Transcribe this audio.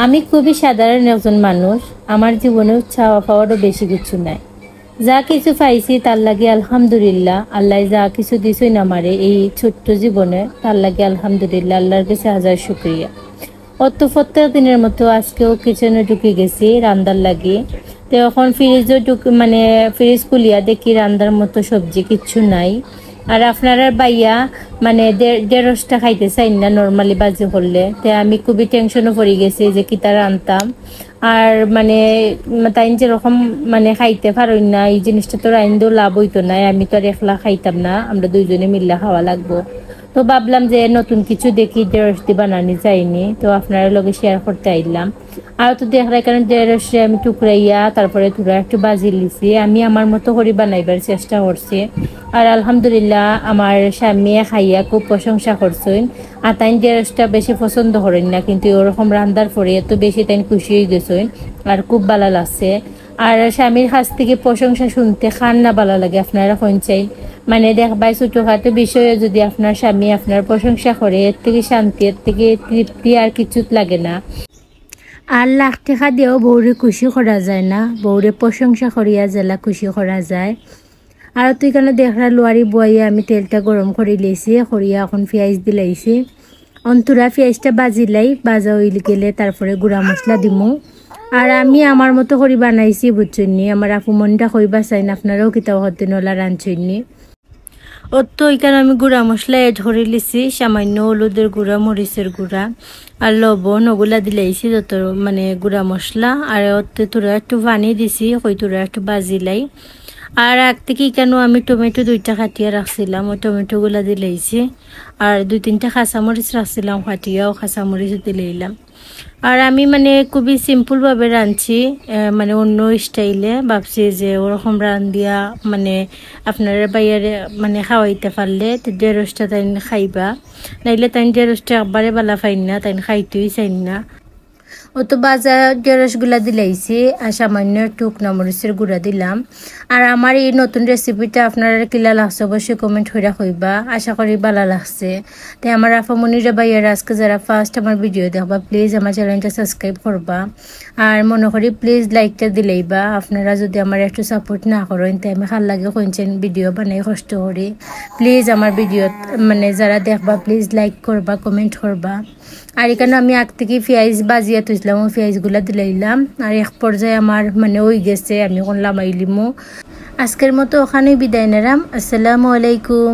আমি খুবই সাধারণ একজন মানুষ। আমার জীবনে চাওয়া পাওয়ারও বেশি কিছু নাই। যা কিছু পাইছি তার লাগে আলহামদুলিল্লাহ। আল্লাহ যা কিছু দিছই না আমারে এই ছোট্ট জীবনে, তার লাগে আলহামদুলিল্লাহ, আল্লাহর কাছে হাজার শুকরিয়া। প্রত্যেক দিনের মতো আজকেও কিচেনে ঢুকে গেছি রান্দার লাগে। তো এখন ফ্রিজ খুলিয়া দেখি রান্দার মতো সবজি কিচ্ছু নাই। আর আপনারা বাইয়া দেড়শটা খাইতে চাই না নর্মালি বাজি করলে। তো আমি খুবই টেনশনও পড়ে গেছি যে কি তারা আনতাম। আর তাই যেরকম খাইতে পারই না, এই জিনিসটা তো রাইন্দেও লাভ হইতো না। আমি তো আর একলা খাইতাম না, আমরা দুইজনে মিল্লা খাওয়া লাগবো। তো ভাবলাম যে নতুন কিছু দেখি ঢেঁড়সটি বানানি যায়নি, তো আপনারা লগে শেয়ার করতে আইলাম। আর তো দেখলাই কারণ ঢেঁড়সে আমি টুকরাইয়া তারপরে তুরা একটু বাজি লিছি। আমি আমার মতো করে বানাইবার চেষ্টা করছি। আর আলহামদুলিল্লাহ আমার স্বামী খাইয়া খুব প্রশংসা করছেন। আর তাই ঢেঁড়সটা বেশি পছন্দ করেন না, কিন্তু ওরকম রান্দার পরে এত বেশি তাই খুশি হয়ে গেছেন আর খুব ভালো লাগছে। আর স্বামীর কাছ থেকে প্রশংসা শুনতে খান না ভালো লাগে, আপনারা কোন চাই দেখবাই ছোটখাটো বিষয়ে যদি আপনার স্বামী আপনার প্রশংসা করে, এর থেকে শান্তি, এর থেকে তৃপ্তি আর কিছু লাগে না। আর লাখ টাকা দিয়েও বউরে খুশি করা যায় না, বউরে প্রশংসা করিয়া জেলা খুশি করা যায়। আর তো এখানে দেখরা লোয়ারি বইয়া আমি তেলটা গরম করে লিয়েছি, করিয়া এখন পেঁয়াজ দিলাইছি। অন্তরা পেঁয়াজটা বাজিলাই, বাজা হইল গেলে তারপরে গুঁড়া মশলা দিমু। আর আমি আমার মতো করে বানাইছি বুঝছনি। আমার আপু মনটা কইবা চাই না, আপনারাও কিতাও হতে নলা রাঁধছনি। তো এখানে আমি গুঁড়া মশলা এড করে লিছি, সামান্য হলুদের গুঁড়া, মরিচের গুঁড়া আর লবণ ওগুলা দিলাইছি যত গুঁড়া মশলা। আর ওতে তোরা একটু পানি দিছি, কই তোরা একটু বাজিলাই। আর আগ থেকে কেন আমি টমেটো 2টা কাটিয়া রাখছিলাম, ওই টমেটোগুলা দিলাইছি। আর 2-3টা কাঁচামরিচ রাখছিলাম কাটিয়াও, কাঁচামরিচ দিলাইলাম। আর আমি খুবই সিম্পলভাবে রাঁধছি, অন্য স্টাইলে ভাবছি যে ওরকম রান্ধিয়া আপনারা বাইরে খাওয়াইতে পারলে ঢেঁড়সটা তাই খাইবা, নাইলে তাই ঢেঁড়সটা একবারে বালা ফাইন না, তাই খাইতেই চাই না। ও তো বাজা ঢেঁড়সগুলা দিলাইছি আর সামান্য একটু শুকনা মরিচের গুঁড়া দিলাম। আর আমার এই নতুন রেসিপিটা আপনারা কিলা লাগছে অবশ্যই কমেন্ট করে কইবা, আশা করি ভালো লাগছে। তাই আমার আফামনিরা ভাইয়ারা আজকে যারা ফার্স্ট আমার ভিডিও দেখবা, প্লিজ আমার চ্যানেলটা সাবস্ক্রাইব করবা। আর মনে করি প্লিজ লাইকটা দিলেইবা। আপনারা যদি আমার একটু সাপোর্ট না করেন তাই আমি ভাল লাগে কইছেন ভিডিও বানাই কষ্ট করি। প্লিজ আমার ভিডিও যারা দেখবা প্লিজ লাইক করবা, কমেন্ট করবা। আর এখানে আমি আগ থেকে পেঁয়াজ বাজিয়া তুইছিলাম, ওই পেঁয়াজগুলা দিলাইলাম। আর এক পর্যায়ে আমার ওই গেছে, আমি এখন লামাইলিমো। আজকের মতো ওখানেই বিদায় নিলাম। আসসালামু আলাইকুম।